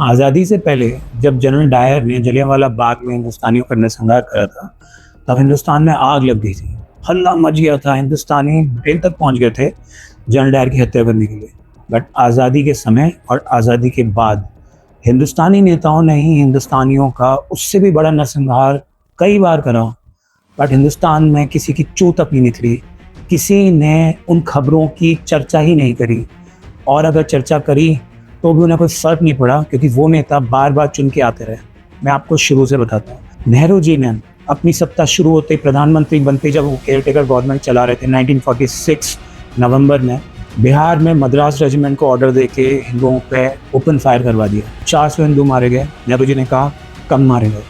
आज़ादी से पहले जब जनरल डायर ने जलियांवाला बाग में हिंदुस्तानियों का नरसंहार करा था, तब हिंदुस्तान में आग लग गई थी। हल्ला मच गया था, हिंदुस्तानी ब्रिटेन तक पहुंच गए थे जनरल डायर की हत्या करने के लिए। बट आज़ादी के समय और आज़ादी के बाद हिंदुस्तानी नेताओं ने ही हिंदुस्तानियों का उससे भी बड़ा नरसंहार कई बार करा। बट हिंदुस्तान में किसी की चूं तक नहीं निकली, किसी ने उन खबरों की चर्चा ही नहीं करी, और अगर चर्चा करी तो भी उन्हें कोई फ़र्क नहीं पड़ा, क्योंकि वो नेता बार बार चुन के आते रहे। मैं आपको शुरू से बताता हूँ। नेहरू जी ने अपनी सत्ता शुरू होते ही, प्रधानमंत्री बनते जब वो केयरटेकर गवर्नमेंट चला रहे थे 1946 नवंबर में, बिहार में मद्रास रेजिमेंट को ऑर्डर दे के हिंदुओं पे ओपन फायर करवा दिया। 400 हिंदू मारे गए। नेहरू जी ने कहा कम मारे गए,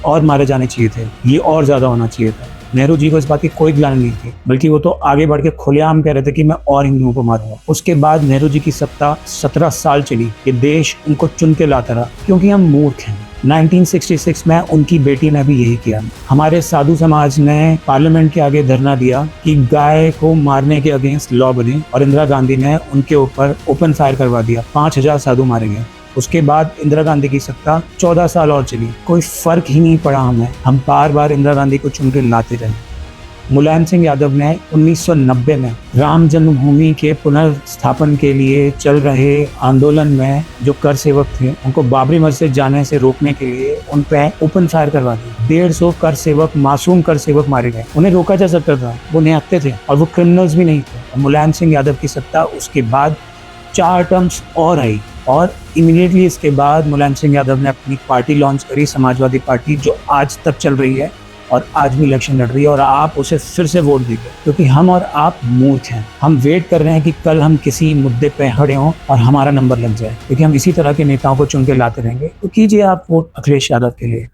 और मारे जाने चाहिए थे, ये और ज़्यादा होना चाहिए था। नेहरू जी को इस बात की कोई ग्लानि नहीं थी, बल्कि वो तो आगे बढ़ के खुलेआम कह रहे थे कि मैं और हिंदुओं को मारूंगा। उसके बाद नेहरू जी की सत्ता 17 साल चली। ये देश उनको चुन के लाता रहा, क्योंकि हम मूर्ख हैं। 1966 में उनकी बेटी ने भी यही किया। हमारे साधु समाज ने पार्लियामेंट के आगे धरना दिया कि गाय को मारने के अगेंस्ट लॉ बने, और इंदिरा गांधी ने उनके ऊपर ओपन फायर करवा दिया। 5000 साधु मारे गए। उसके बाद इंदिरा गांधी की सत्ता 14 साल और चली। कोई फर्क ही नहीं पड़ा हमें, हम बार बार इंदिरा गांधी को चुन के लाते रहे। मुलायम सिंह यादव ने 1990 में राम जन्मभूमि के पुनर्स्थापन के लिए चल रहे आंदोलन में जो कर सेवक थे, उनको बाबरी मस्जिद जाने से रोकने के लिए उन पे ओपन फायर करवा दिया। 150 कर सेवक, मासूम कर सेवक मारे गए। उन्हें रोका जा सकता था, वो निहत्थे थे और वो क्रिमिनल्स भी नहीं थे। मुलायम सिंह यादव की सत्ता उसके बाद 4 टर्म्स और आई, और इमीडिएटली इसके बाद मुलायम सिंह यादव ने अपनी पार्टी लॉन्च करी, समाजवादी पार्टी, जो आज तक चल रही है और आज भी इलेक्शन लड़ रही है। और आप उसे फिर से वोट दीजिए, क्योंकि हम और आप मूर्ख हैं। हम वेट कर रहे हैं कि कल हम किसी मुद्दे पे खड़े हों और हमारा नंबर लग जाए, क्योंकि हम इसी तरह के नेताओं को चुन के लाते रहेंगे। तो कीजिए आप वोट अखिलेश यादव के लिए।